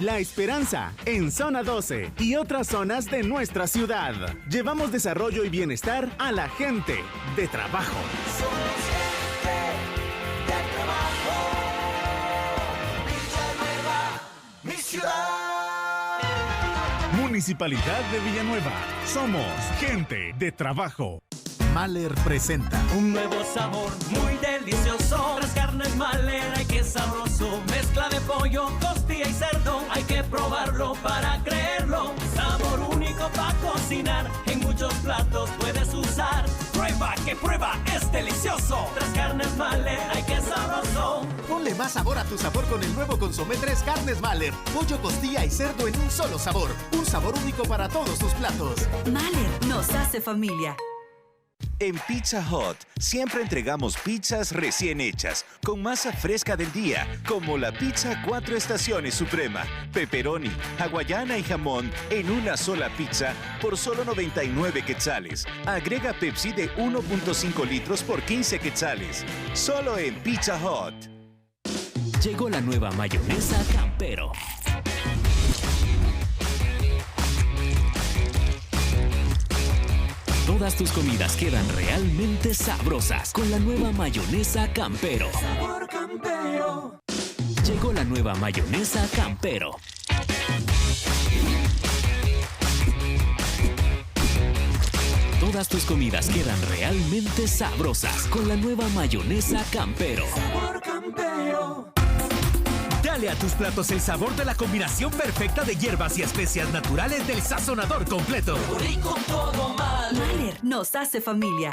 La Esperanza, en Zona 12 y otras zonas de nuestra ciudad. Llevamos desarrollo y bienestar a la gente de trabajo. Somos gente de trabajo. Villanueva, mi ciudad. Municipalidad de Villanueva. Somos gente de trabajo. Mahler presenta un nuevo sabor muy delicioso. Tres carnes Mahler, ay qué sabroso. Mezcla de pollo, costilla y cerdo. Hay que probarlo para creerlo. Sabor único para cocinar. En muchos platos puedes usar. Prueba que prueba, es delicioso. Tres carnes Mahler, ay qué sabroso. Ponle más sabor a tu sabor con el nuevo consomé Tres carnes Mahler. Pollo, costilla y cerdo en un solo sabor. Un sabor único para todos tus platos. Mahler nos hace familia. En Pizza Hut siempre entregamos pizzas recién hechas, con masa fresca del día, como la pizza 4 estaciones suprema, pepperoni, hawaiana y jamón en una sola pizza por solo 99 quetzales. Agrega Pepsi de 1.5 litros por 15 quetzales. Solo en Pizza Hut. Llegó la nueva mayonesa Campero. Todas tus comidas quedan realmente sabrosas con la nueva mayonesa Campero. Sabor Campero. Llegó la nueva mayonesa Campero. Todas tus comidas quedan realmente sabrosas con la nueva mayonesa Campero. Sabor Campero. Dale a tus platos el sabor de la combinación perfecta de hierbas y especias naturales del sazonador completo. Rico todo Mahler. Mahler nos hace familia.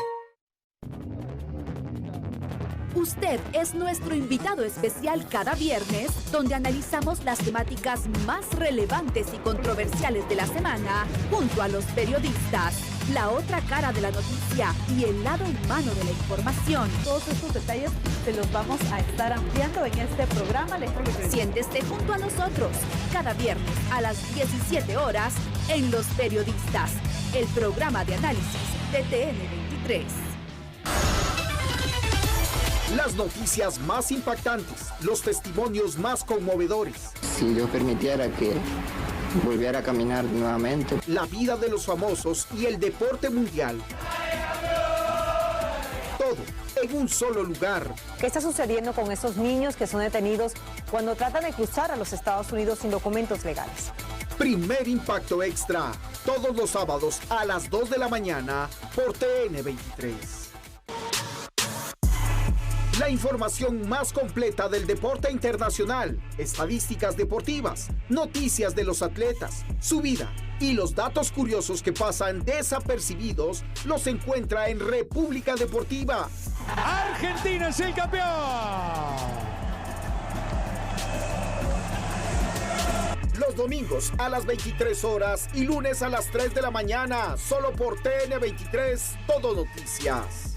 Usted es nuestro invitado especial cada viernes, donde analizamos las temáticas más relevantes y controversiales de la semana, junto a los periodistas, la otra cara de la noticia y el lado humano de la información. Todos estos detalles se los vamos a estar ampliando en este programa. Siéntese junto a nosotros, cada viernes a las 17 horas, en Los Periodistas, el programa de análisis de TN23. Las noticias más impactantes, los testimonios más conmovedores. Si Dios permitiera que volviera a caminar nuevamente. La vida de los famosos y el deporte mundial. Todo en un solo lugar. ¿Qué está sucediendo con esos niños que son detenidos cuando tratan de cruzar a los Estados Unidos sin documentos legales? Primer Impacto Extra, todos los sábados a las 2 de la mañana por TN23. La información más completa del deporte internacional, estadísticas deportivas, noticias de los atletas, su vida y los datos curiosos que pasan desapercibidos los encuentra en República Deportiva. Argentina es el campeón. Los domingos a las 23 horas y lunes a las 3 de la mañana, solo por TN23, Todo Noticias.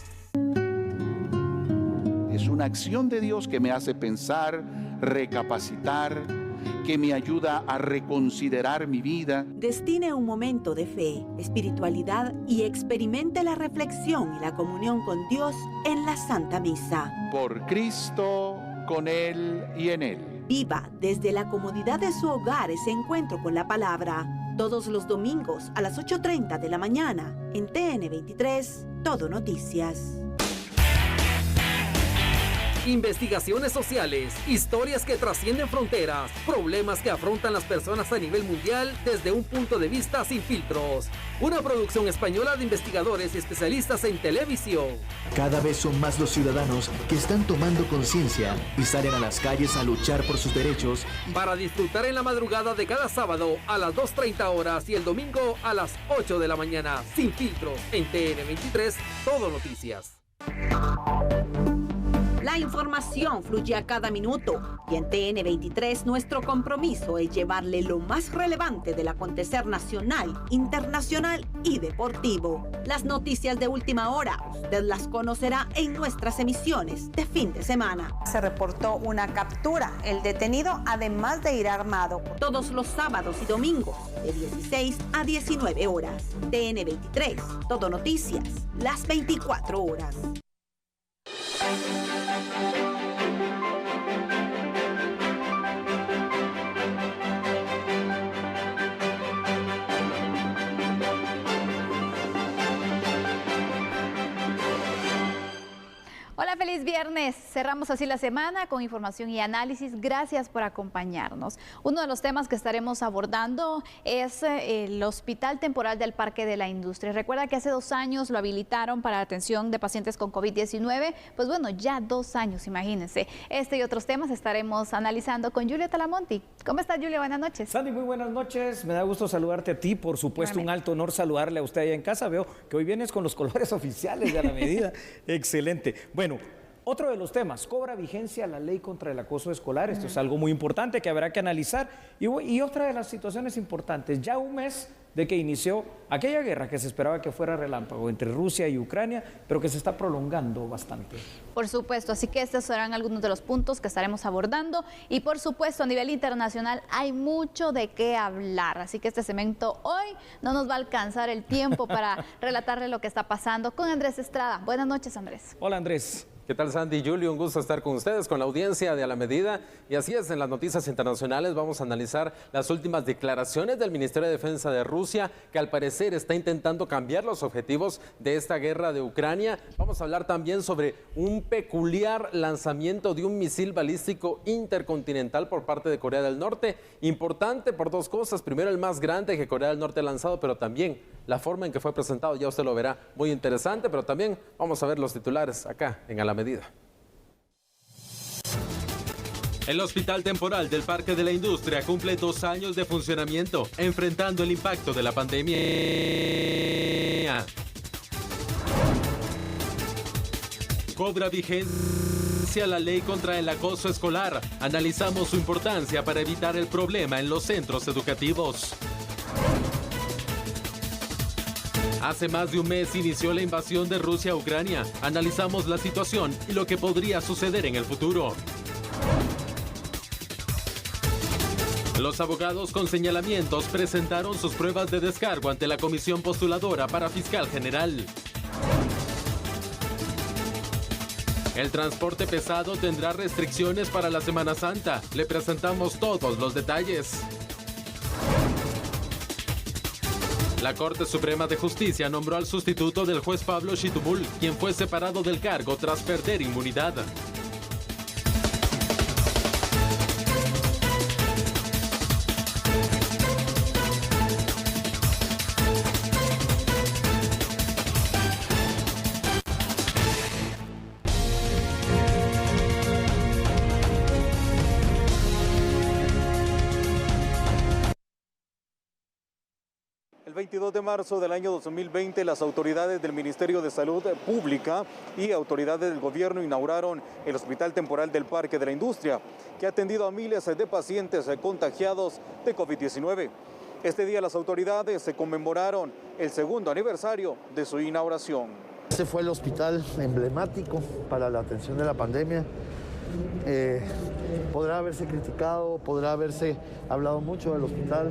Es una acción de Dios que me hace pensar, recapacitar, que me ayuda a reconsiderar mi vida. Destine un momento de fe, espiritualidad y experimente la reflexión y la comunión con Dios en la Santa Misa. Por Cristo, con Él y en Él. Viva desde la comodidad de su hogar ese encuentro con la palabra. Todos los domingos a las 8:30 de la mañana en TN23, Todo Noticias. Investigaciones sociales, historias que trascienden fronteras, problemas que afrontan las personas a nivel mundial desde un punto de vista sin filtros. Una producción española de investigadores y especialistas en televisión. Cada vez son más los ciudadanos que están tomando conciencia y salen a las calles a luchar por sus derechos. Para disfrutar en la madrugada de cada sábado a las 2:30 horas y el domingo a las 8 de la mañana, sin filtros, en TN23, Todo Noticias. La información fluye a cada minuto y en TN23 nuestro compromiso es llevarle lo más relevante del acontecer nacional, internacional y deportivo. Las noticias de última hora, usted las conocerá en nuestras emisiones de fin de semana. Se reportó una captura. El detenido, además de ir armado. Todos los sábados y domingos, de 16 a 19 horas. TN23, Todo Noticias, las 24 horas. viernes, cerramos así la semana con información y análisis. Gracias por acompañarnos. Uno de los temas que estaremos abordando es el Hospital Temporal del Parque de la Industria. Recuerda que hace 2 años lo habilitaron para la atención de pacientes con COVID-19. Pues bueno, ya 2 años, imagínense. Este y otros temas estaremos analizando con Julia Talamonti. ¿Cómo está, Julia? Buenas noches. Sandy, muy buenas noches. Me da gusto saludarte a ti. Por supuesto, un alto honor saludarle a usted allá en casa. Veo que hoy vienes con los colores oficiales de A la Medida. Excelente. Bueno, otro de los temas, cobra vigencia la ley contra el acoso escolar. Esto es algo muy importante que habrá que analizar. Y otra de las situaciones importantes, ya un mes de que inició aquella guerra que se esperaba que fuera relámpago entre Rusia y Ucrania, pero que se está prolongando bastante. Por supuesto, así que estos serán algunos de los puntos que estaremos abordando. Y por supuesto, a nivel internacional hay mucho de qué hablar. Así que este segmento hoy no nos va a alcanzar el tiempo para relatarle lo que está pasando con Andrés Estrada. Buenas noches, Andrés. Hola, Andrés. ¿Qué tal, Sandy y Julio? Un gusto estar con ustedes, con la audiencia de A la Medida. Y así es, en las noticias internacionales vamos a analizar las últimas declaraciones del Ministerio de Defensa de Rusia, que al parecer está intentando cambiar los objetivos de esta guerra de Ucrania. Vamos a hablar también sobre un peculiar lanzamiento de un misil balístico intercontinental por parte de Corea del Norte. Importante por 2 cosas. Primero, el más grande que Corea del Norte ha lanzado, pero también la forma en que fue presentado, ya usted lo verá, muy interesante. Pero también vamos a ver los titulares acá en A la Medida. El Hospital Temporal del Parque de la Industria cumple 2 años de funcionamiento, enfrentando el impacto de la pandemia. Cobra vigencia la ley contra el acoso escolar. Analizamos su importancia para evitar el problema en los centros educativos. Hace más de un mes inició la invasión de Rusia a Ucrania. Analizamos la situación y lo que podría suceder en el futuro. Los abogados con señalamientos presentaron sus pruebas de descargo ante la comisión postuladora para fiscal general. El transporte pesado tendrá restricciones para la Semana Santa. Le presentamos todos los detalles. La Corte Suprema de Justicia nombró al sustituto del juez Pablo Xitumul, quien fue separado del cargo tras perder inmunidad. El 22 de marzo del año 2020, las autoridades del Ministerio de Salud Pública y autoridades del gobierno inauguraron el Hospital Temporal del Parque de la Industria, que ha atendido a miles de pacientes contagiados de COVID-19. Este día las autoridades se conmemoraron el 2º aniversario de su inauguración. Este fue el hospital emblemático para la atención de la pandemia. Podrá haberse criticado, podrá haberse hablado mucho del hospital,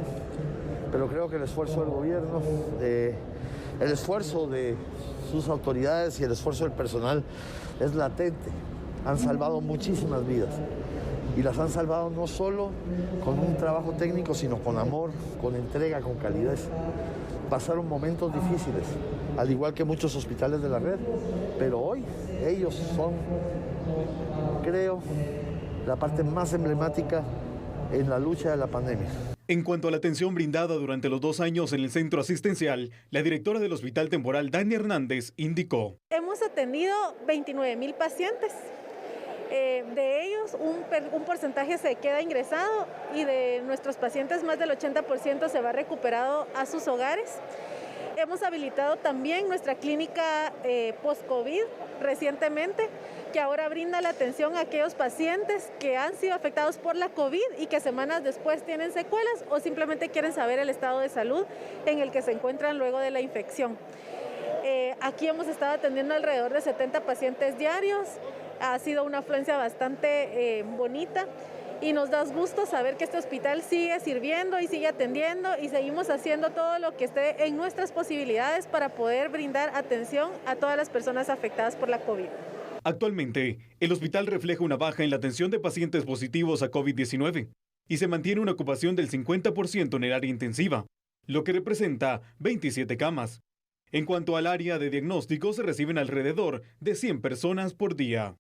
pero creo que el esfuerzo del gobierno, el esfuerzo de sus autoridades y el esfuerzo del personal es latente. Han salvado muchísimas vidas y las han salvado no solo con un trabajo técnico, sino con amor, con entrega, con calidez. Pasaron momentos difíciles, al igual que muchos hospitales de la red, pero hoy ellos son, creo, la parte más emblemática en la lucha de la pandemia. En cuanto a la atención brindada durante los 2 años en el centro asistencial, la directora del Hospital Temporal, Dani Hernández, indicó: hemos atendido 29,000 pacientes. De ellos, un porcentaje se queda ingresado y de nuestros pacientes más del 80% se va recuperado a sus hogares. Hemos habilitado también nuestra clínica post-COVID recientemente, que ahora brinda la atención a aquellos pacientes que han sido afectados por la COVID y que semanas después tienen secuelas o simplemente quieren saber el estado de salud en el que se encuentran luego de la infección. Aquí hemos estado atendiendo alrededor de 70 pacientes diarios. Ha sido una afluencia bastante bonita y nos da gusto saber que este hospital sigue sirviendo y sigue atendiendo y seguimos haciendo todo lo que esté en nuestras posibilidades para poder brindar atención a todas las personas afectadas por la COVID. Actualmente, el hospital refleja una baja en la atención de pacientes positivos a COVID-19 y se mantiene una ocupación del 50% en el área intensiva, lo que representa 27 camas. En cuanto al área de diagnóstico, se reciben alrededor de 100 personas por día.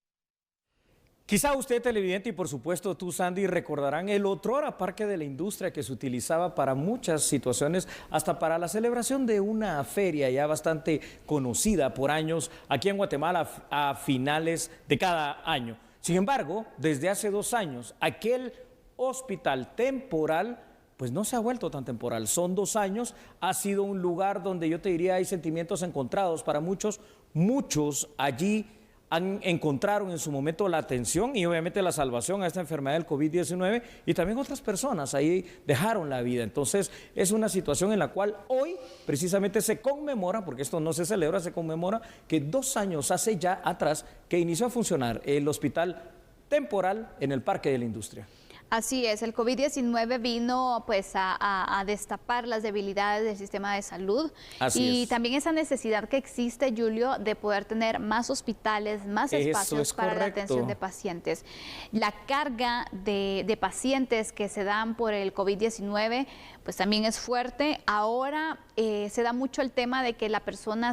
Quizá usted, televidente, y por supuesto tú, Sandy, recordarán el otrora Parque de la Industria que se utilizaba para muchas situaciones, hasta para la celebración de una feria ya bastante conocida por años aquí en Guatemala a finales de cada año. Sin embargo, desde hace 2 años, aquel hospital temporal pues no se ha vuelto tan temporal. Son 2 años, ha sido un lugar donde yo te diría hay sentimientos encontrados para muchos. Muchos allí encontraron en su momento la atención y obviamente la salvación a esta enfermedad del COVID-19, y también otras personas ahí dejaron la vida. Entonces es una situación en la cual hoy precisamente se conmemora, porque esto no se celebra, se conmemora que 2 años hace ya atrás que inició a funcionar el hospital temporal en el Parque de la Industria. Así es, el COVID-19 vino pues a destapar las debilidades del sistema de salud. Y también esa necesidad que existe, Julio, de poder tener más hospitales, más espacios para la atención de pacientes. La carga de pacientes que se dan por el COVID-19 pues también es fuerte. Ahora se da mucho el tema de que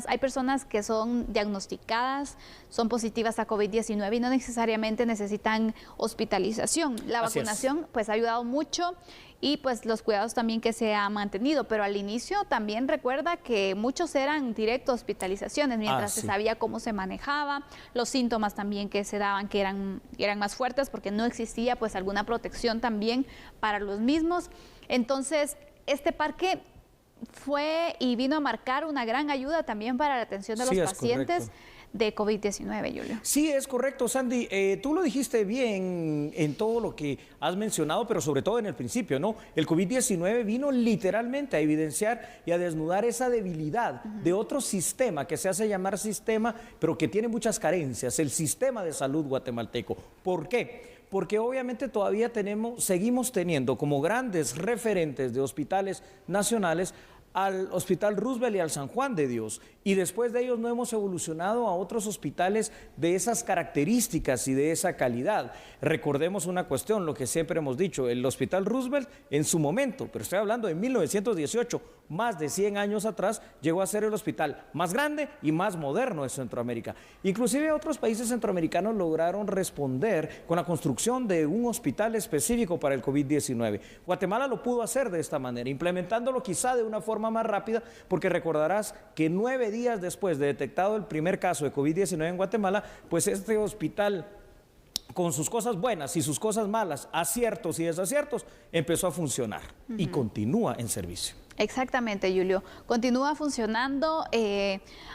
hay personas que son diagnosticadas, son positivas a COVID-19 y no necesariamente necesitan hospitalización. La vacunación pues ha ayudado mucho, y pues los cuidados también que se han mantenido, pero al inicio también recuerda que muchos eran directo hospitalizaciones, mientras se sabía cómo se manejaba, los síntomas también que se daban que eran más fuertes porque no existía pues alguna protección también para los mismos. Entonces este parque fue y vino a marcar una gran ayuda también para la atención de los pacientes de COVID-19, Julio. Sí, es correcto, Sandy. Tú lo dijiste bien en todo lo que has mencionado, pero sobre todo en el principio, ¿no? El COVID-19 vino literalmente a evidenciar y a desnudar esa debilidad de otro sistema que se hace llamar sistema, pero que tiene muchas carencias, el sistema de salud guatemalteco. ¿Por qué? Porque obviamente todavía seguimos teniendo como grandes referentes de hospitales nacionales al Hospital Roosevelt y al San Juan de Dios, y después de ellos no hemos evolucionado a otros hospitales de esas características y de esa calidad. Recordemos una cuestión, lo que siempre hemos dicho, el Hospital Roosevelt en su momento, pero estoy hablando de 1918, más de 100 años atrás, llegó a ser el hospital más grande y más moderno de Centroamérica. Inclusive otros países centroamericanos lograron responder con la construcción de un hospital específico para el COVID-19. Guatemala lo pudo hacer de esta manera, implementándolo quizá de una forma más rápida, porque recordarás que 9 días después de detectado el primer caso de COVID-19 en Guatemala, pues este hospital, con sus cosas buenas y sus cosas malas, aciertos y desaciertos, empezó a funcionar y continúa en servicio. Exactamente, Julio. Continúa funcionando.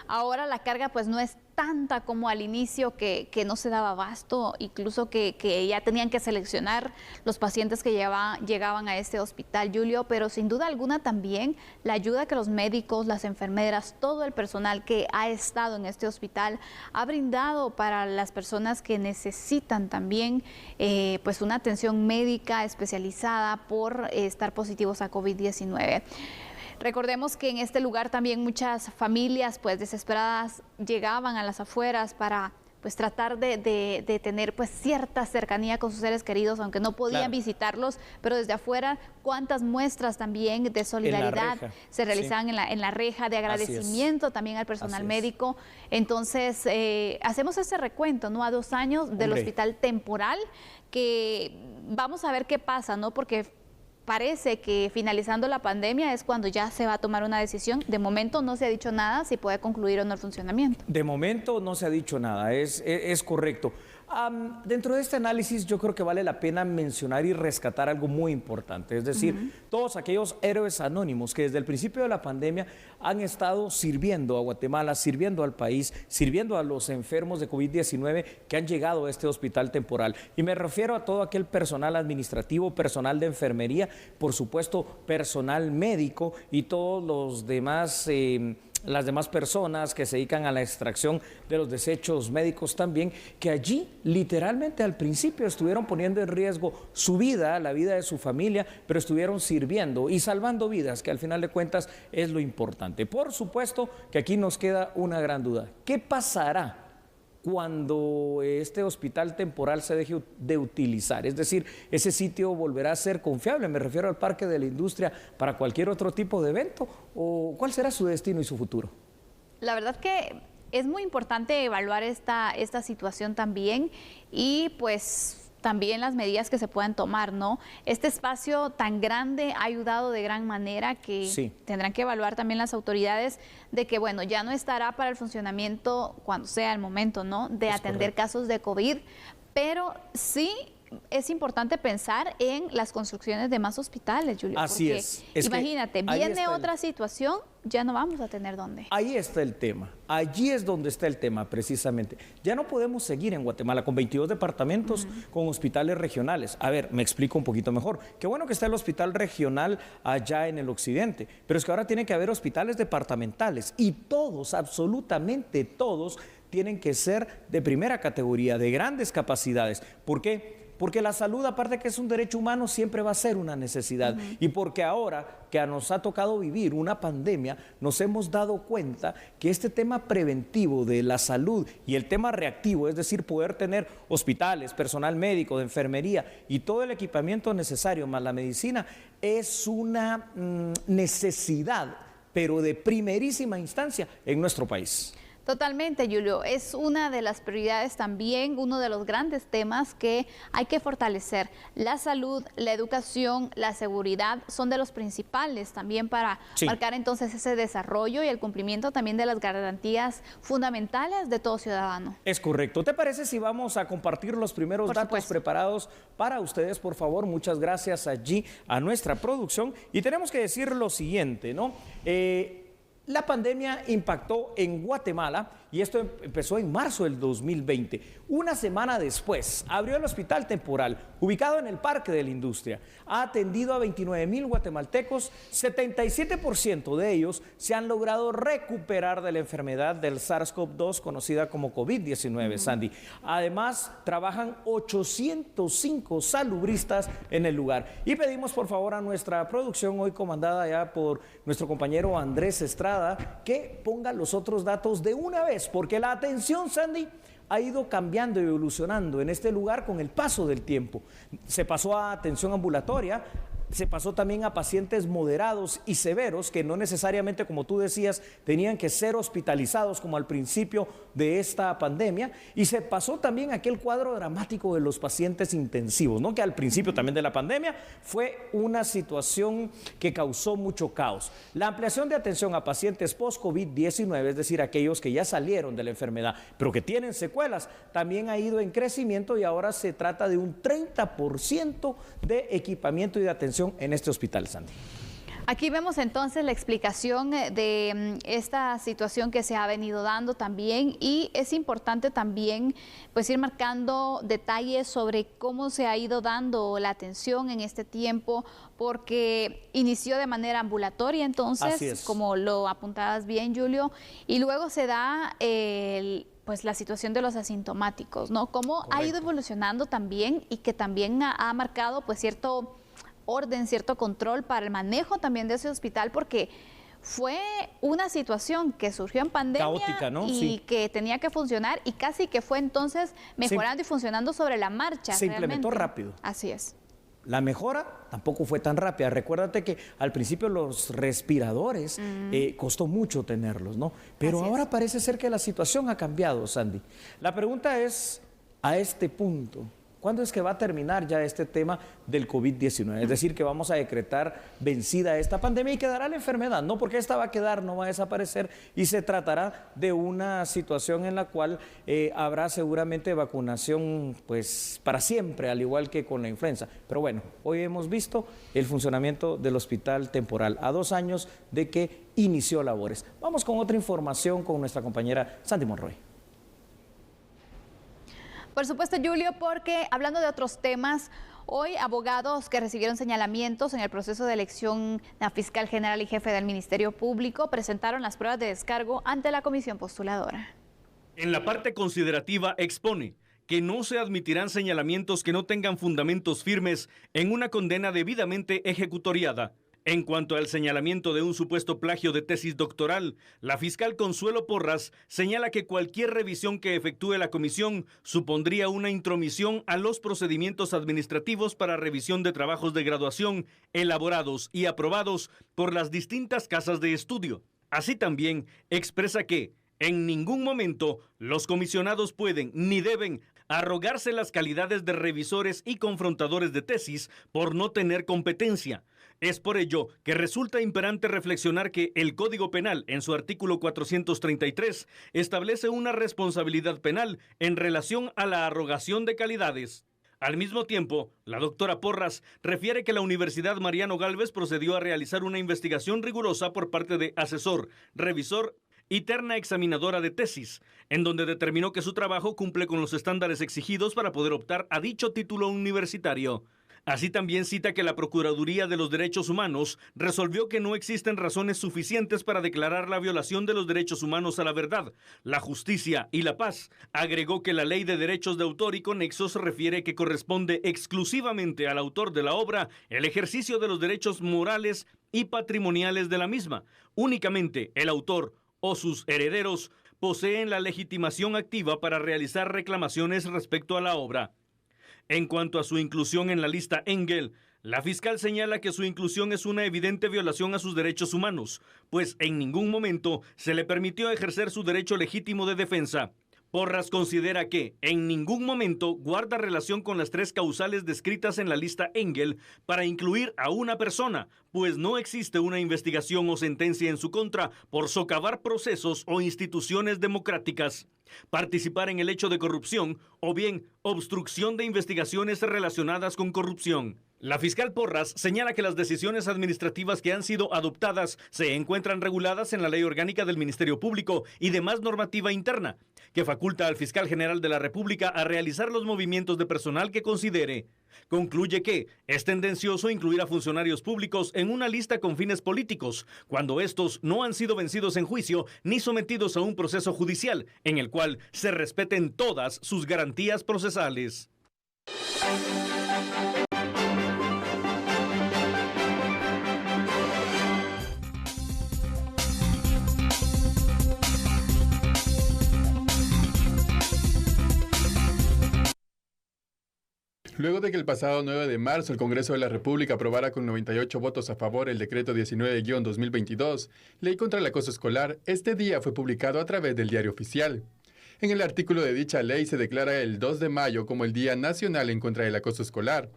Ahora la carga pues no es tanta como al inicio, que no se daba abasto, incluso que ya tenían que seleccionar los pacientes que llegaban a este hospital, Julio, pero sin duda alguna también la ayuda que los médicos, las enfermeras, todo el personal que ha estado en este hospital ha brindado para las personas que necesitan también pues una atención médica especializada por estar positivos a COVID-19. Recordemos que en este lugar también muchas familias pues desesperadas llegaban a las afueras para pues tratar de tener pues cierta cercanía con sus seres queridos, aunque no podían visitarlos, pero desde afuera cuántas muestras también de solidaridad se realizaban en la reja, de agradecimiento también al personal médico. Entonces hacemos ese recuento, ¿no? A 2 años del hospital temporal, que vamos a ver qué pasa, ¿no? Porque parece que finalizando la pandemia es cuando ya se va a tomar una decisión. De momento no se ha dicho nada si puede concluir o no el funcionamiento. De momento no se ha dicho nada, es correcto. Dentro de este análisis yo creo que vale la pena mencionar y rescatar algo muy importante, es decir, todos aquellos héroes anónimos que desde el principio de la pandemia han estado sirviendo a Guatemala, sirviendo al país, sirviendo a los enfermos de COVID-19 que han llegado a este hospital temporal. Y me refiero a todo aquel personal administrativo, personal de enfermería, por supuesto personal médico y todos los demás las demás personas que se dedican a la extracción de los desechos médicos también, que allí literalmente al principio estuvieron poniendo en riesgo su vida, la vida de su familia, pero estuvieron sirviendo y salvando vidas, que al final de cuentas es lo importante. Por supuesto que aquí nos queda una gran duda. ¿Qué pasará cuando este hospital temporal se deje de utilizar? Es decir, ¿ese sitio volverá a ser confiable? Me refiero al Parque de la Industria para cualquier otro tipo de evento, ¿o cuál será su destino y su futuro? La verdad que es muy importante evaluar esta situación también y pues también las medidas que se puedan tomar, ¿no? Este espacio tan grande ha ayudado de gran manera que tendrán que evaluar también las autoridades de que, bueno, ya no estará para el funcionamiento cuando sea el momento, ¿no? De atender casos de COVID, pero sí es importante pensar en las construcciones de más hospitales, Julio. Así porque es imagínate, viene otra situación, ya no vamos a tener dónde. Ahí está el tema, allí es donde está el tema precisamente. Ya no podemos seguir en Guatemala con 22 departamentos, con hospitales regionales. A ver, me explico un poquito mejor. Qué bueno que está el hospital regional allá en el occidente, pero es que ahora tiene que haber hospitales departamentales y todos, absolutamente todos, tienen que ser de primera categoría, de grandes capacidades. ¿Por qué? Porque la salud, aparte que es un derecho humano, siempre va a ser una necesidad. Y porque ahora que nos ha tocado vivir una pandemia, nos hemos dado cuenta que este tema preventivo de la salud y el tema reactivo, es decir, poder tener hospitales, personal médico, de enfermería y todo el equipamiento necesario, más la medicina, es una necesidad, pero de primerísima instancia en nuestro país. Totalmente, Julio. Es una de las prioridades también, uno de los grandes temas que hay que fortalecer. La salud, la educación, la seguridad son de los principales también para marcar entonces ese desarrollo y el cumplimiento también de las garantías fundamentales de todo ciudadano. Es correcto. ¿Te parece si vamos a compartir los primeros datos preparados para ustedes, por favor? Muchas gracias allí a nuestra producción. Y tenemos que decir lo siguiente, ¿no? La pandemia impactó en Guatemala y esto empezó en marzo del 2020. Una semana después, abrió el hospital temporal, ubicado en el Parque de la Industria. Ha atendido a 29,000 guatemaltecos, 77% de ellos se han logrado recuperar de la enfermedad del SARS-CoV-2, conocida como COVID-19, Sandy. Además, trabajan 805 salubristas en el lugar. Y pedimos por favor a nuestra producción, hoy comandada ya por nuestro compañero Andrés Estrada, que ponga los otros datos de una vez, porque la atención, Sandy, ha ido cambiando y evolucionando en este lugar con el paso del tiempo. Se pasó a atención ambulatoria, se pasó también a pacientes moderados y severos que no necesariamente, como tú decías, tenían que ser hospitalizados como al principio de esta pandemia, y se pasó también a aquel cuadro dramático de los pacientes intensivos, ¿no? Que al principio también de la pandemia fue una situación que causó mucho caos. La ampliación de atención a pacientes post-COVID-19, es decir, aquellos que ya salieron de la enfermedad, pero que tienen secuelas, también ha ido en crecimiento y ahora se trata de un 30% de equipamiento y de atención en este hospital, Sandy. Aquí vemos entonces la explicación de esta situación que se ha venido dando también, y es importante también pues ir marcando detalles sobre cómo se ha ido dando la atención en este tiempo, porque inició de manera ambulatoria entonces, como lo apuntabas bien, Julio, y luego se da pues la situación de los asintomáticos, ¿no? Cómo ha ido evolucionando también, y que también ha marcado pues cierto orden, cierto control para el manejo también de ese hospital, porque fue una situación que surgió en pandemia, caótica, ¿no? Y que tenía que funcionar, y casi que fue entonces mejorando y funcionando sobre la marcha. Se implementó rápido. Así es. La mejora tampoco fue tan rápida. Recuérdate que al principio los respiradores costó mucho tenerlos, ¿no? Pero ahora parece ser que la situación ha cambiado, Sandy. La pregunta es, a este punto, ¿cuándo es que va a terminar ya este tema del COVID-19? Es decir, que vamos a decretar vencida esta pandemia y quedará la enfermedad. No, porque esta va a quedar, no va a desaparecer, y se tratará de una situación en la cual habrá seguramente vacunación pues para siempre, al igual que con la influenza. Pero bueno, hoy hemos visto el funcionamiento del hospital temporal a 2 años de que inició labores. Vamos con otra información con nuestra compañera Sandy Monroy. Por supuesto, Julio, porque hablando de otros temas, hoy abogados que recibieron señalamientos en el proceso de elección a fiscal general y jefe del Ministerio Público presentaron las pruebas de descargo ante la comisión postuladora. En la parte considerativa expone que no se admitirán señalamientos que no tengan fundamentos firmes en una condena debidamente ejecutoriada. En cuanto al señalamiento de un supuesto plagio de tesis doctoral, la fiscal Consuelo Porras señala que cualquier revisión que efectúe la comisión supondría una intromisión a los procedimientos administrativos para revisión de trabajos de graduación elaborados y aprobados por las distintas casas de estudio. Así también expresa que, En ningún momento los comisionados pueden ni deben arrogarse las calidades de revisores y confrontadores de tesis por no tener competencia. Es por ello que resulta imperante reflexionar que el Código Penal, en su artículo 433, establece una responsabilidad penal en relación a la arrogación de calidades. Al mismo tiempo, la doctora Porras refiere que la Universidad Mariano Gálvez procedió a realizar una investigación rigurosa por parte de asesor, revisor y terna examinadora de tesis, en donde determinó que su trabajo cumple con los estándares exigidos para poder optar a dicho título universitario. Así también cita que la Procuraduría de los Derechos Humanos resolvió que no existen razones suficientes para declarar la violación de los derechos humanos a la verdad, la justicia y la paz. Agregó que la Ley de Derechos de Autor y Conexos refiere que corresponde exclusivamente al autor de la obra el ejercicio de los derechos morales y patrimoniales de la misma. Únicamente el autor o sus herederos poseen la legitimación activa para realizar reclamaciones respecto a la obra. En cuanto a su inclusión en la lista Engel, la fiscal señala que su inclusión es una evidente violación a sus derechos humanos, pues en ningún momento se le permitió ejercer su derecho legítimo de defensa. Porras considera que en ningún momento guarda relación con las 3 causales descritas en la lista Engel para incluir a una persona, pues no existe una investigación o sentencia en su contra por socavar procesos o instituciones democráticas, participar en el hecho de corrupción o bien obstrucción de investigaciones relacionadas con corrupción. La fiscal Porras señala que las decisiones administrativas que han sido adoptadas se encuentran reguladas en la Ley Orgánica del Ministerio Público y demás normativa interna, que faculta al fiscal general de la República a realizar los movimientos de personal que considere. Concluye que es tendencioso incluir a funcionarios públicos en una lista con fines políticos, cuando estos no han sido vencidos en juicio ni sometidos a un proceso judicial, en el cual se respeten todas sus garantías procesales. Luego de que el pasado 9 de marzo el Congreso de la República aprobara con 98 votos a favor el decreto 19-2022, Ley contra el Acoso Escolar, este día fue publicado a través del Diario Oficial. En el artículo de dicha ley se declara el 2 de mayo como el Día Nacional en contra del Acoso Escolar.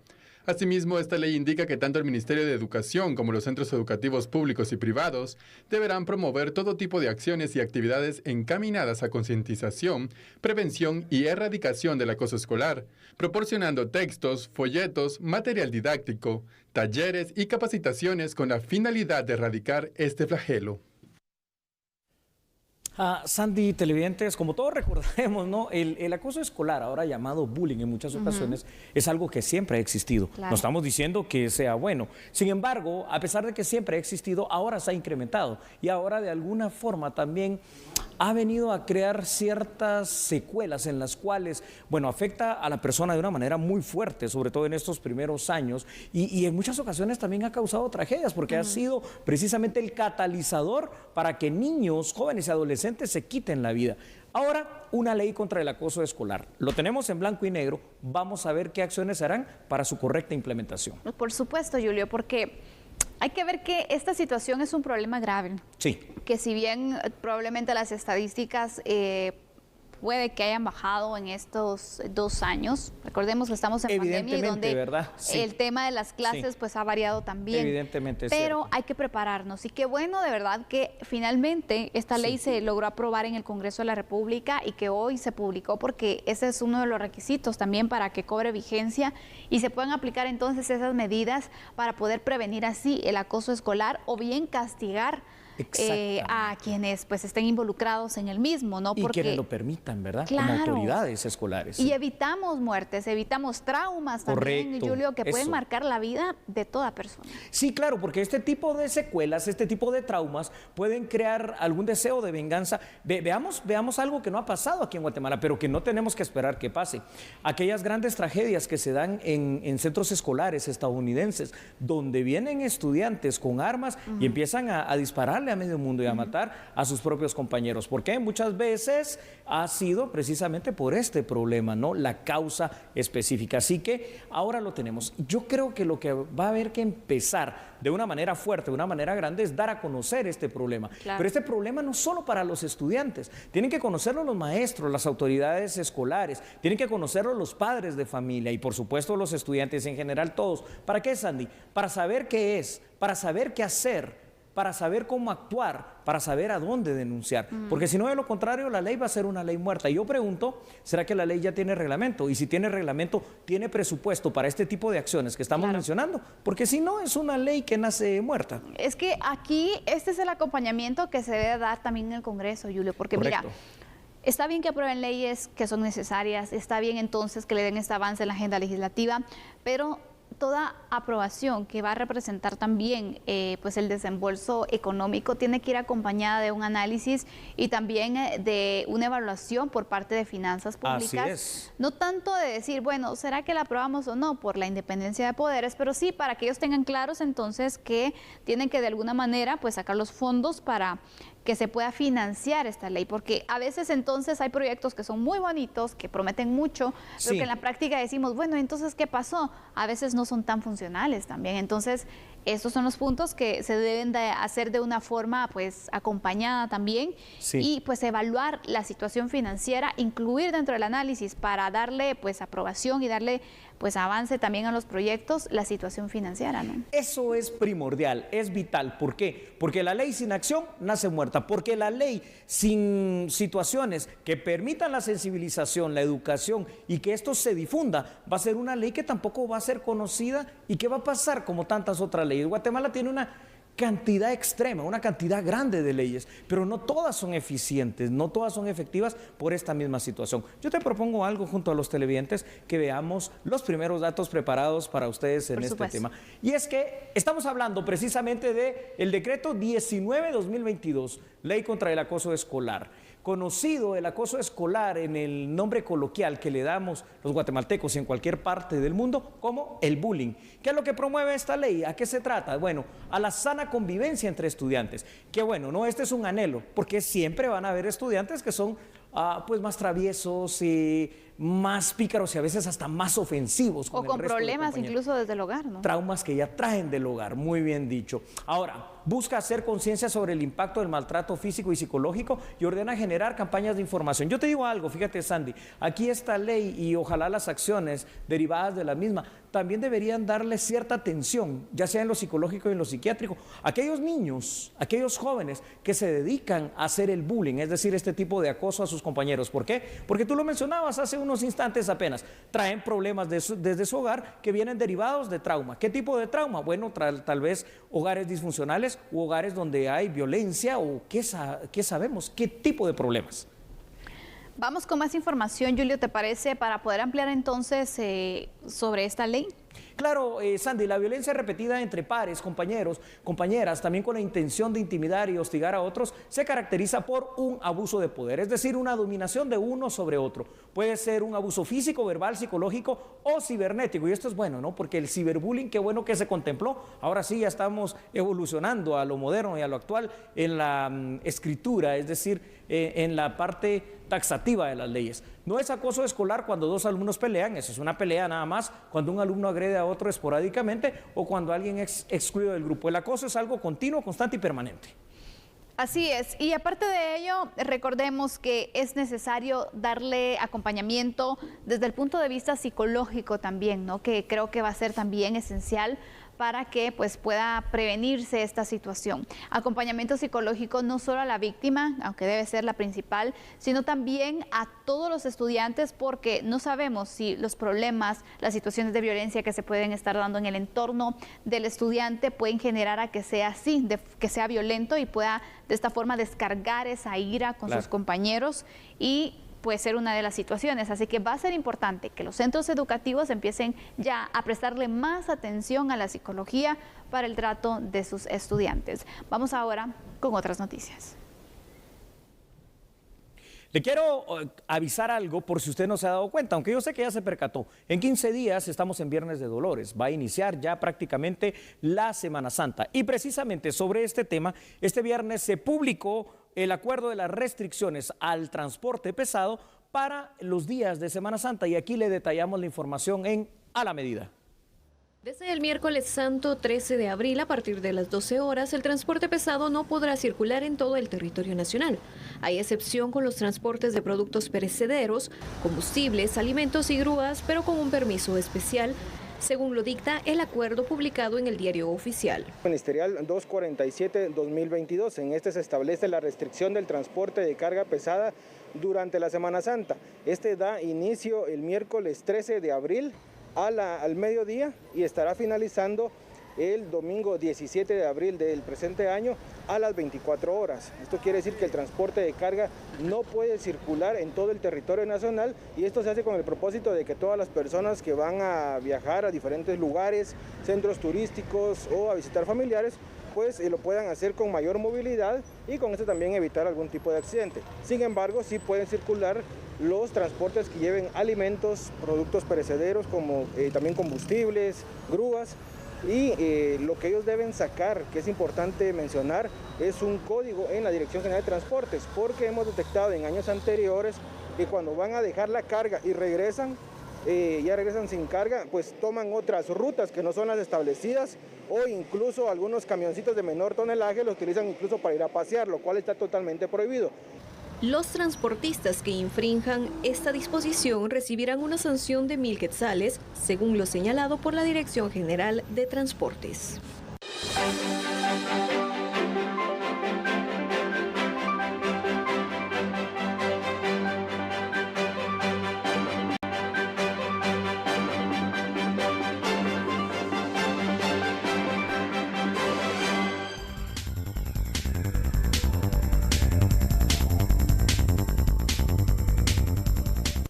Asimismo, esta ley indica que tanto el Ministerio de Educación como los centros educativos públicos y privados deberán promover todo tipo de acciones y actividades encaminadas a concientización, prevención y erradicación del acoso escolar, proporcionando textos, folletos, material didáctico, talleres y capacitaciones con la finalidad de erradicar este flagelo. Sandy, televidentes, como todos recordemos, ¿no? El acoso escolar, ahora llamado bullying en muchas ocasiones, es algo que siempre ha existido. Claro. No estamos diciendo que sea bueno. Sin embargo, a pesar de que siempre ha existido, ahora se ha incrementado y ahora de alguna forma también ha venido a crear ciertas secuelas en las cuales, bueno, afecta a la persona de una manera muy fuerte, sobre todo en estos primeros años, y en muchas ocasiones también ha causado tragedias porque ha sido precisamente el catalizador para que niños, jóvenes y adolescentes se quiten la vida. Ahora, una ley contra el acoso escolar. Lo tenemos en blanco y negro. Vamos a ver qué acciones se harán para su correcta implementación. Por supuesto, Julio, porque hay que ver que esta situación es un problema grave. Sí. Que si bien probablemente las estadísticas puede que hayan bajado en estos 2 años. Recordemos que estamos en pandemia y donde ¿verdad? Sí. El tema de las clases pues ha variado también. Evidentemente. Pero hay que prepararnos y qué bueno de verdad que finalmente esta ley se logró aprobar en el Congreso de la República y que hoy se publicó porque ese es uno de los requisitos también para que cobre vigencia y se puedan aplicar entonces esas medidas para poder prevenir así el acoso escolar o bien castigar a quienes pues estén involucrados en el mismo, ¿no? Porque, y quienes lo permitan, ¿verdad? Claro. Como autoridades escolares. Y evitamos muertes, evitamos traumas también, Julio, que pueden marcar la vida de toda persona. Sí, claro, porque este tipo de secuelas, este tipo de traumas pueden crear algún deseo de venganza. Veamos algo que no ha pasado aquí en Guatemala, pero que no tenemos que esperar que pase. Aquellas grandes tragedias que se dan en centros escolares estadounidenses, donde vienen estudiantes con armas y empiezan a dispararle a medio mundo y a matar a sus propios compañeros. ¿Por qué? Muchas veces ha sido precisamente por este problema, ¿no? La causa específica. Así que ahora lo tenemos. Yo creo que lo que va a haber que empezar de una manera fuerte, de una manera grande, es dar a conocer este problema. Claro. Pero este problema no solo para los estudiantes, tienen que conocerlo los maestros, las autoridades escolares, tienen que conocerlo los padres de familia y por supuesto los estudiantes en general, todos. ¿Para qué, Sandy? Para saber qué es, para saber qué hacer, para saber cómo actuar, para saber a dónde denunciar. Porque si no, de lo contrario, la ley va a ser una ley muerta. Y yo pregunto, ¿será que la ley ya tiene reglamento? Y si tiene reglamento, ¿tiene presupuesto para este tipo de acciones que estamos mencionando? Porque si no, es una ley que nace muerta. Es que aquí este es el acompañamiento que se debe dar también en el Congreso, Julio, porque mira, está bien que aprueben leyes que son necesarias, está bien entonces que le den este avance en la agenda legislativa, pero toda aprobación que va a representar también pues el desembolso económico tiene que ir acompañada de un análisis y también de una evaluación por parte de finanzas públicas. Así es. No tanto de decir, bueno, ¿será que la aprobamos o no? Por la independencia de poderes, pero sí para que ellos tengan claros entonces que tienen que de alguna manera pues sacar los fondos para que se pueda financiar esta ley, porque a veces entonces hay proyectos que son muy bonitos, que prometen mucho, pero que en la práctica decimos, bueno, entonces, ¿qué pasó? A veces no son tan funcionales también. Entonces, estos son los puntos que se deben de hacer de una forma pues acompañada también y pues evaluar la situación financiera, incluir dentro del análisis para darle pues aprobación y darle pues avance también a los proyectos la situación financiera, ¿no? Eso es primordial, es vital. ¿Por qué? Porque la ley sin acción nace muerta, porque la ley sin situaciones que permitan la sensibilización, la educación y que esto se difunda, va a ser una ley que tampoco va a ser conocida y que va a pasar como tantas otras leyes. Guatemala tiene una cantidad extrema, una cantidad grande de leyes, pero no todas son eficientes, no todas son efectivas por esta misma situación. Yo te propongo algo junto a los televidentes, que veamos los primeros datos preparados para ustedes en este tema. Y es que estamos hablando precisamente del decreto 19/2022, Ley contra el Acoso Escolar. Conocido el acoso escolar en el nombre coloquial que le damos los guatemaltecos y en cualquier parte del mundo como el bullying. ¿Qué es lo que promueve esta ley? ¿A qué se trata? Bueno, a la sana convivencia entre estudiantes. Que bueno, no, este es un anhelo, porque siempre van a haber estudiantes que son pues más traviesos y más pícaros y a veces hasta más ofensivos. O con problemas incluso desde el hogar, ¿no? Traumas que ya traen del hogar, muy bien dicho. Ahora, busca hacer conciencia sobre el impacto del maltrato físico y psicológico y ordena generar campañas de información. Yo te digo algo, fíjate, Sandy, aquí esta ley y ojalá las acciones derivadas de la misma también deberían darle cierta atención, ya sea en lo psicológico y en lo psiquiátrico. Aquellos niños, aquellos jóvenes que se dedican a hacer el bullying, es decir, este tipo de acoso a sus compañeros. ¿Por qué? Porque tú lo mencionabas hace unos instantes apenas, traen problemas desde su hogar que vienen derivados de trauma. ¿Qué tipo de trauma? Bueno, tal vez hogares disfuncionales u hogares donde hay violencia o ¿qué sabemos? ¿Qué tipo de problemas? Vamos con más información, Julio, ¿te parece? Para poder ampliar entonces sobre esta ley. Claro, Sandy, la violencia repetida entre pares, compañeros, compañeras, también con la intención de intimidar y hostigar a otros, se caracteriza por un abuso de poder, es decir, una dominación de uno sobre otro. Puede ser un abuso físico, verbal, psicológico o cibernético. Y esto es bueno, ¿no? Porque el ciberbullying, qué bueno que se contempló. Ahora sí, ya estamos evolucionando a lo moderno y a lo actual en la escritura, es decir, en la parte taxativa de las leyes. No es acoso escolar cuando dos alumnos pelean, eso es una pelea nada más, cuando un alumno agrede a otro esporádicamente o cuando alguien es excluido del grupo. El acoso es algo continuo, constante y permanente. Así es, y aparte de ello, recordemos que es necesario darle acompañamiento desde el punto de vista psicológico también, ¿no? Que creo que va a ser también esencial para que pues pueda prevenirse esta situación. Acompañamiento psicológico no solo a la víctima, aunque debe ser la principal, sino también a todos los estudiantes, porque no sabemos si los problemas, las situaciones de violencia que se pueden estar dando en el entorno del estudiante pueden generar a que sea así, que sea violento y pueda de esta forma descargar esa ira con sus compañeros y puede ser una de las situaciones, así que va a ser importante que los centros educativos empiecen ya a prestarle más atención a la psicología para el trato de sus estudiantes. Vamos ahora con otras noticias. Le quiero avisar algo por si usted no se ha dado cuenta, aunque yo sé que ya se percató. En 15 días estamos en Viernes de Dolores, va a iniciar ya prácticamente la Semana Santa. Y precisamente sobre este tema, este viernes se publicó el acuerdo de las restricciones al transporte pesado para los días de Semana Santa y aquí le detallamos la información en A la Medida. Desde el miércoles santo 13 de abril, a partir de las 12 horas, el transporte pesado no podrá circular en todo el territorio nacional. Hay excepción con los transportes de productos perecederos, combustibles, alimentos y grúas, pero con un permiso especial, según lo dicta el acuerdo publicado en el Diario Oficial. Ministerial 247-2022. En este se establece la restricción del transporte de carga pesada durante la Semana Santa. Este da inicio el miércoles 13 de abril al mediodía y estará finalizando el domingo 17 de abril del presente año a las 24 horas. Esto quiere decir que el transporte de carga no puede circular en todo el territorio nacional y esto se hace con el propósito de que todas las personas que van a viajar a diferentes lugares, centros turísticos o a visitar familiares, pues lo puedan hacer con mayor movilidad y con esto también evitar algún tipo de accidente. Sin embargo, sí pueden circular los transportes que lleven alimentos, productos perecederos como también combustibles, grúas y lo que ellos deben sacar, que es importante mencionar, es un código en la Dirección General de Transportes, porque hemos detectado en años anteriores que cuando van a dejar la carga y regresan, ya regresan sin carga, pues toman otras rutas que no son las establecidas o incluso algunos camioncitos de menor tonelaje lo utilizan incluso para ir a pasear, lo cual está totalmente prohibido. Los transportistas que infrinjan esta disposición recibirán una sanción de 1.000 quetzales, según lo señalado por la Dirección General de Transportes.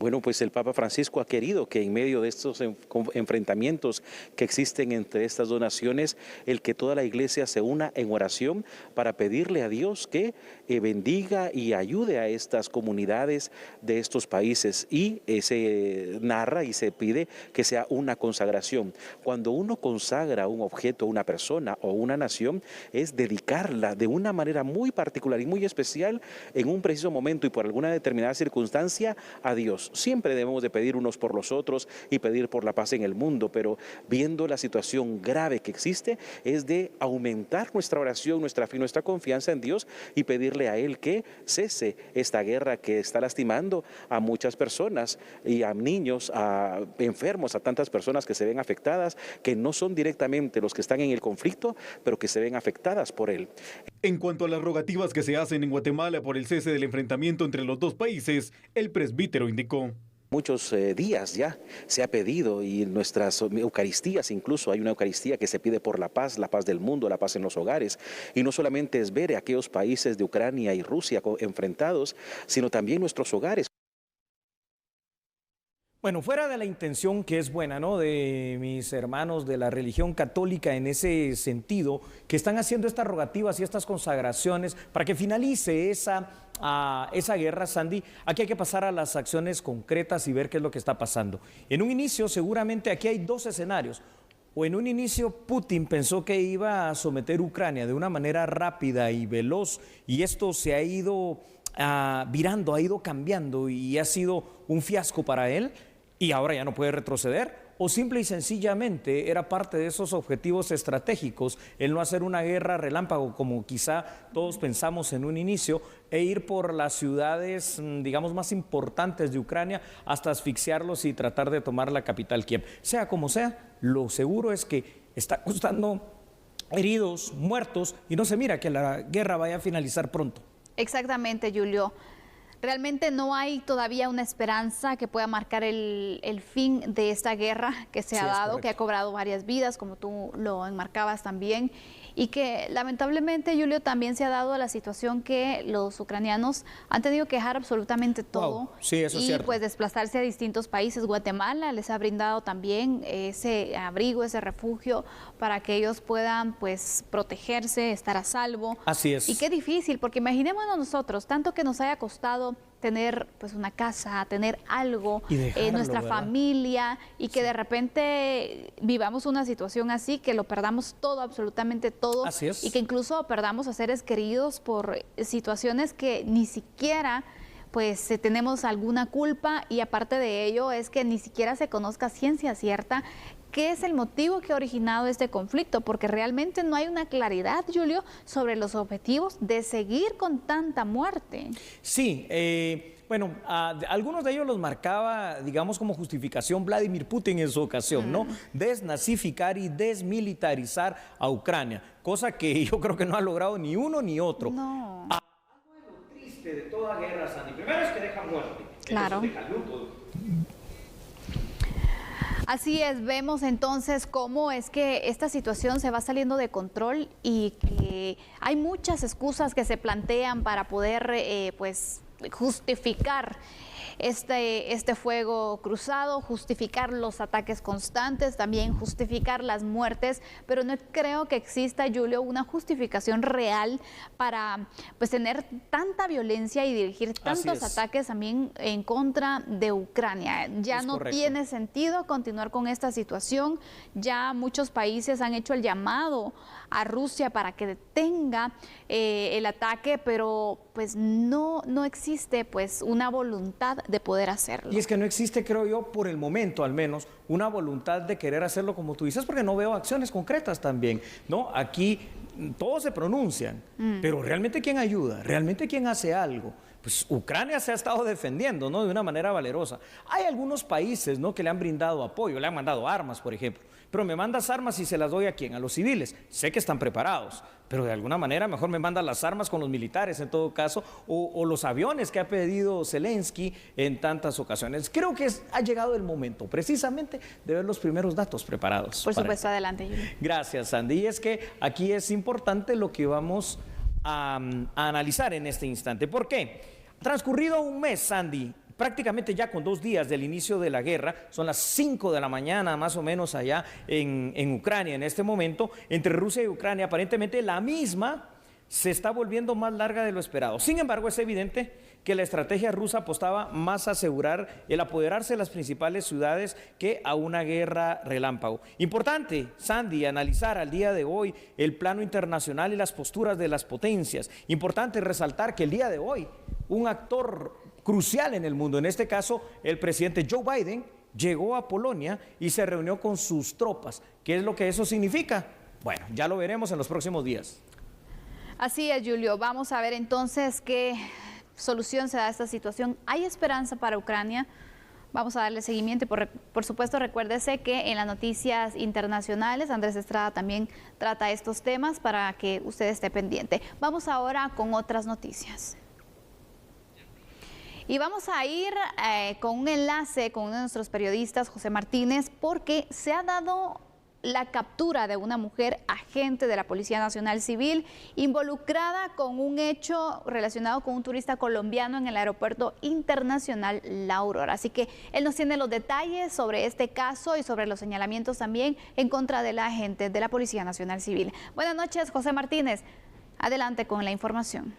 Bueno, pues el Papa Francisco ha querido que en medio de estos enfrentamientos que existen entre estas dos naciones, el que toda la iglesia se una en oración para pedirle a Dios que bendiga y ayude a estas comunidades de estos países. Y se narra y se pide que sea una consagración. Cuando uno consagra un objeto, una persona o una nación, es dedicarla de una manera muy particular y muy especial en un preciso momento y por alguna determinada circunstancia a Dios. Siempre debemos de pedir unos por los otros y pedir por la paz en el mundo, pero viendo la situación grave que existe, es de aumentar nuestra oración, nuestra fe, nuestra confianza en Dios y pedirle a Él que cese esta guerra que está lastimando a muchas personas y a niños, a enfermos, a tantas personas que se ven afectadas, que no son directamente los que están en el conflicto, pero que se ven afectadas por él. En cuanto a las rogativas que se hacen en Guatemala por el cese del enfrentamiento entre los dos países, el presbítero indicó: Muchos días ya se ha pedido y en nuestras Eucaristías, incluso hay una Eucaristía que se pide por la paz del mundo, la paz en los hogares. Y no solamente es ver a aquellos países de Ucrania y Rusia enfrentados, sino también nuestros hogares. Bueno, fuera de la intención que es buena, ¿no?, de mis hermanos de la religión católica en ese sentido, que están haciendo estas rogativas y estas consagraciones para que finalice esa guerra, Sandy, aquí hay que pasar a las acciones concretas y ver qué es lo que está pasando. En un inicio, seguramente aquí hay dos escenarios. O en un inicio Putin pensó que iba a someter Ucrania de una manera rápida y veloz y esto se ha ido virando, ha ido cambiando y ha sido un fiasco para él y ahora ya no puede retroceder, o simple y sencillamente era parte de esos objetivos estratégicos, el no hacer una guerra relámpago como quizá todos pensamos en un inicio, e ir por las ciudades, digamos, más importantes de Ucrania hasta asfixiarlos y tratar de tomar la capital Kiev. Sea como sea, lo seguro es que está costando heridos, muertos, y no se mira que la guerra vaya a finalizar pronto. Exactamente, Julio. Realmente no hay todavía una esperanza que pueda marcar el fin de esta guerra que se ha dado, que ha cobrado varias vidas, como tú lo enmarcabas también, y que lamentablemente, Julio, también se ha dado la situación que los ucranianos han tenido que dejar absolutamente todo. Wow. Sí, eso es cierto. Pues desplazarse a distintos países. Guatemala les ha brindado también ese abrigo, ese refugio para que ellos puedan pues protegerse, estar a salvo. Así es. Y qué difícil, porque imaginémonos nosotros, tanto que nos haya costado tener pues una casa, tener algo, nuestra ¿verdad? familia, y que de repente vivamos una situación así, que lo perdamos todo, absolutamente todo, Así es. y que incluso perdamos a seres queridos por situaciones que ni siquiera pues tenemos alguna culpa, y aparte de ello es que ni siquiera se conozca a ciencia cierta qué es el motivo que ha originado este conflicto, porque realmente no hay una claridad, Julio, sobre los objetivos de seguir con tanta muerte. Sí, bueno, algunos de ellos los marcaba, digamos, como justificación Vladimir Putin en su ocasión, ¿no? Desnazificar y desmilitarizar a Ucrania, cosa que yo creo que no ha logrado ni uno ni otro. No. Algo de lo triste de toda guerra, Sandy, primero es que deja muerte. Claro. Deja luto. Así es, vemos entonces cómo es que esta situación se va saliendo de control y que hay muchas excusas que se plantean para poder pues justificar este fuego cruzado, justificar los ataques constantes, también justificar las muertes, pero no creo que exista, Julio, una justificación real para pues tener tanta violencia y dirigir tantos ataques también en contra de Ucrania. Ya no tiene sentido continuar con esta situación. Ya muchos países han hecho el llamado a Rusia para que detenga el ataque, pero pues no existe pues una voluntad de poder hacerlo. Y es que no existe, creo yo, por el momento al menos, una voluntad de querer hacerlo como tú dices, porque no veo acciones concretas también, ¿no? Aquí todos se pronuncian, pero ¿realmente quién ayuda? ¿Realmente quién hace algo? Pues Ucrania se ha estado defendiendo, ¿no? De una manera valerosa. Hay algunos países, ¿no?, que le han brindado apoyo, le han mandado armas, por ejemplo. Pero me mandas armas y se las doy ¿a quién? A los civiles. Sé que están preparados, pero de alguna manera mejor me mandas las armas con los militares en todo caso, o los aviones que ha pedido Zelensky en tantas ocasiones. Creo que ha llegado el momento precisamente de ver los primeros datos preparados. Por supuesto, adelante, Julio. Gracias, Sandy. Y es que aquí es importante lo que vamos a analizar en este instante. ¿Por qué? Transcurrido un mes, Sandy, prácticamente ya con 2 días del inicio de la guerra, son las 5 de la mañana más o menos allá en Ucrania en este momento, entre Rusia y Ucrania, aparentemente la misma se está volviendo más larga de lo esperado. Sin embargo, es evidente que la estrategia rusa apostaba más a asegurar el apoderarse de las principales ciudades que a una guerra relámpago. Importante, Sandy, analizar al día de hoy el plano internacional y las posturas de las potencias. Importante resaltar que el día de hoy un actor crucial en el mundo, en este caso el presidente Joe Biden, llegó a Polonia y se reunió con sus tropas. ¿Qué es lo que eso significa? Bueno, ya lo veremos en los próximos días. Así es, Julio. Vamos a ver entonces qué solución se da a esta situación. ¿Hay esperanza para Ucrania? Vamos a darle seguimiento y por supuesto recuérdese que en las noticias internacionales Andrés Estrada también trata estos temas para que usted esté pendiente. Vamos ahora con otras noticias. Y vamos a ir con un enlace con uno de nuestros periodistas, José Martínez, porque se ha dado la captura de una mujer agente de la Policía Nacional Civil involucrada con un hecho relacionado con un turista colombiano en el Aeropuerto Internacional La Aurora. Así que él nos tiene los detalles sobre este caso y sobre los señalamientos también en contra de la agente de la Policía Nacional Civil. Buenas noches, José Martínez. Adelante con la información.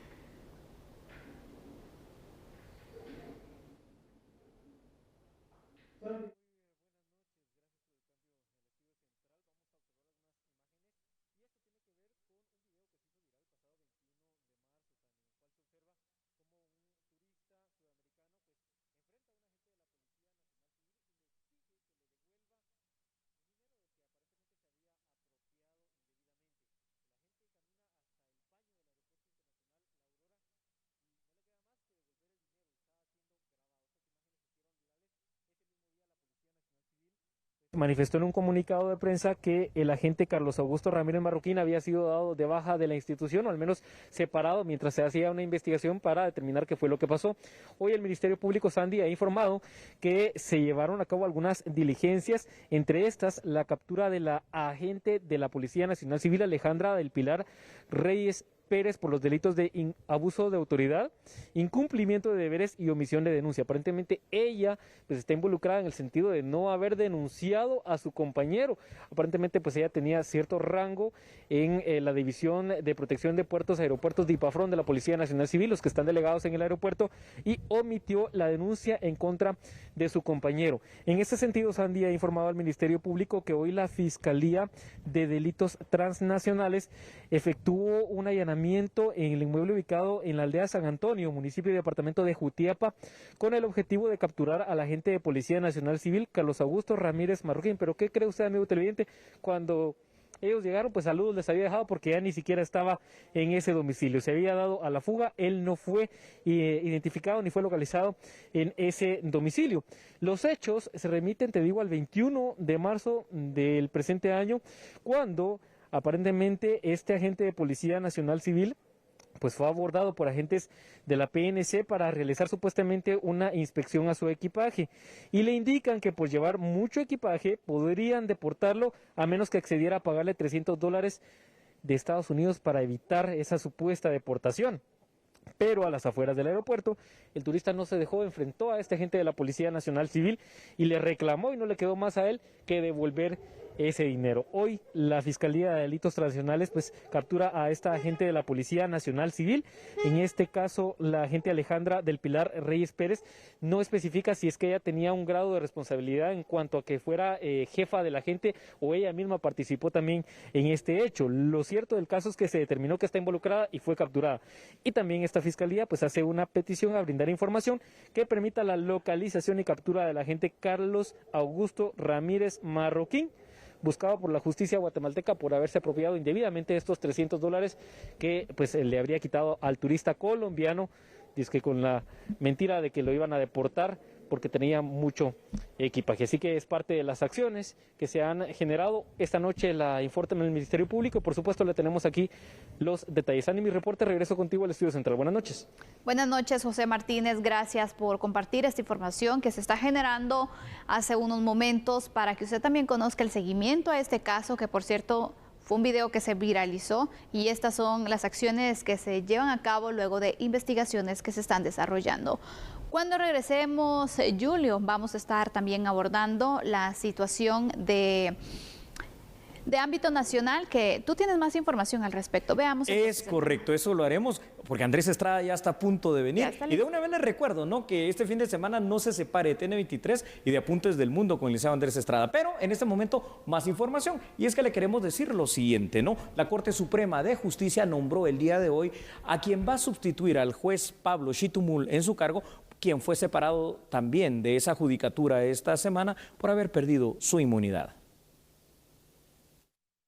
Manifestó en un comunicado de prensa que el agente Carlos Augusto Ramírez Marroquín había sido dado de baja de la institución, o al menos separado, mientras se hacía una investigación para determinar qué fue lo que pasó. Hoy el Ministerio Público, Sandy, ha informado que se llevaron a cabo algunas diligencias, entre estas la captura de la agente de la Policía Nacional Civil, Alejandra del Pilar Reyes Pérez por los delitos de abuso de autoridad, incumplimiento de deberes y omisión de denuncia. Aparentemente ella pues está involucrada en el sentido de no haber denunciado a su compañero. Aparentemente pues ella tenía cierto rango en la División de Protección de Puertos y Aeropuertos de IPAFRON de la Policía Nacional Civil, los que están delegados en el aeropuerto, y omitió la denuncia en contra de su compañero. En este sentido, Sandy ha informado al Ministerio Público que hoy la Fiscalía de Delitos Transnacionales efectuó un allanamiento en el inmueble ubicado en la aldea San Antonio, municipio y departamento de Jutiapa, con el objetivo de capturar al agente de Policía Nacional Civil, Carlos Augusto Ramírez Marroquín. Pero ¿qué cree usted, amigo televidente? Cuando ellos llegaron, pues saludos les había dejado porque ya ni siquiera estaba en ese domicilio. Se había dado a la fuga, él no fue identificado ni fue localizado en ese domicilio. Los hechos se remiten, te digo, al 21 de marzo del presente año, cuando aparentemente este agente de Policía Nacional Civil pues fue abordado por agentes de la PNC para realizar supuestamente una inspección a su equipaje y le indican que por llevar mucho equipaje podrían deportarlo a menos que accediera a pagarle $300 de Estados Unidos para evitar esa supuesta deportación. Pero a las afueras del aeropuerto, el turista no se dejó, enfrentó a este agente de la Policía Nacional Civil y le reclamó, y no le quedó más a él que devolver ese dinero. Hoy la Fiscalía de Delitos Transnacionales pues captura a esta agente de la Policía Nacional Civil. En este caso, la agente Alejandra del Pilar Reyes Pérez no especifica si es que ella tenía un grado de responsabilidad en cuanto a que fuera jefa de la gente o ella misma participó también en este hecho. Lo cierto del caso es que se determinó que está involucrada y fue capturada. Y también esta Fiscalía pues hace una petición a brindar información que permita la localización y captura del agente Carlos Augusto Ramírez Marroquín, buscado por la justicia guatemalteca por haberse apropiado indebidamente de estos $300 que pues le habría quitado al turista colombiano, dice que con la mentira de que lo iban a deportar porque tenía mucho equipaje. Así que es parte de las acciones que se han generado. Esta noche la informa el Ministerio Público y por supuesto le tenemos aquí los detalles. Ani, mi reporte, regreso contigo al Estudio Central. Buenas noches. Buenas noches, José Martínez. Gracias por compartir esta información que se está generando hace unos momentos para que usted también conozca el seguimiento a este caso, que por cierto fue un video que se viralizó, y estas son las acciones que se llevan a cabo luego de investigaciones que se están desarrollando. Cuando regresemos, Julio, vamos a estar también abordando la situación de ámbito nacional, que tú tienes más información al respecto. Veamos. Es correcto, eso lo haremos porque Andrés Estrada ya está a punto de venir. Y de una vez les recuerdo, ¿no?, que este fin de semana no se separe de TN23 y de Apuntes del Mundo con el licenciado Andrés Estrada. Pero en este momento más información, y es que le queremos decir lo siguiente, ¿no? La Corte Suprema de Justicia nombró el día de hoy a quien va a sustituir al juez Pablo Chitumul en su cargo, quien fue separado también de esa judicatura esta semana por haber perdido su inmunidad.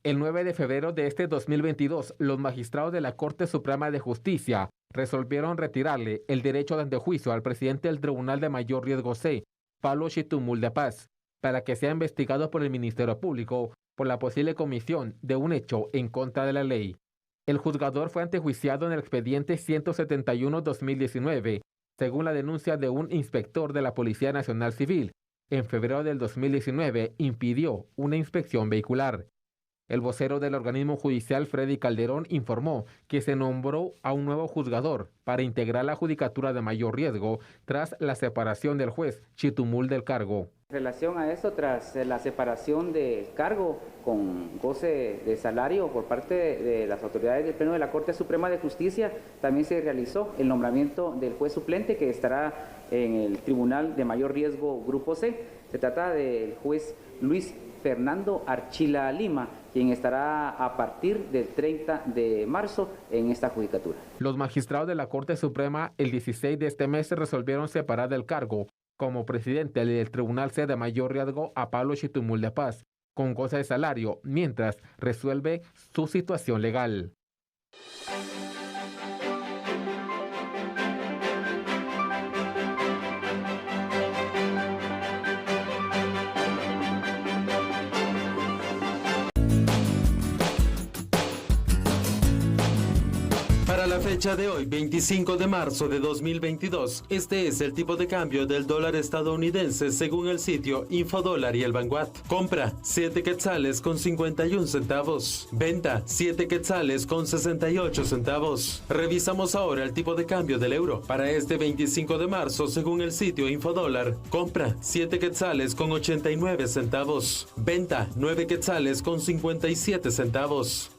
El 9 de febrero de este 2022, los magistrados de la Corte Suprema de Justicia resolvieron retirarle el derecho de antejuicio al presidente del Tribunal de Mayor Riesgo C, Pablo Chitumul de Paz, para que sea investigado por el Ministerio Público por la posible comisión de un hecho en contra de la ley. El juzgador fue antejuiciado en el expediente 171-2019, según la denuncia de un inspector de la Policía Nacional Civil. En febrero del 2019 impidió una inspección vehicular. El vocero del organismo judicial, Freddy Calderón, informó que se nombró a un nuevo juzgador para integrar la judicatura de mayor riesgo tras la separación del juez Chitumul del cargo. En relación a esto, tras la separación del cargo con goce de salario por parte de las autoridades del Pleno de la Corte Suprema de Justicia, también se realizó el nombramiento del juez suplente que estará en el Tribunal de Mayor Riesgo Grupo C. Se trata del juez Luis Fernando Archila Lima, quien estará a partir del 30 de marzo en esta judicatura. Los magistrados de la Corte Suprema el 16 de este mes resolvieron separar del cargo como presidente del Tribunal C de Mayor Riesgo a Pablo Chitumul de Paz, con goce de salario, mientras resuelve su situación legal. Para la fecha de hoy, 25 de marzo de 2022, este es el tipo de cambio del dólar estadounidense según el sitio Infodólar y el Vanguard. Compra 7 quetzales con 51 centavos. Venta 7 quetzales con 68 centavos. Revisamos ahora el tipo de cambio del euro. Para este 25 de marzo, según el sitio Infodólar, compra 7 quetzales con 89 centavos. Venta 9 quetzales con 57 centavos.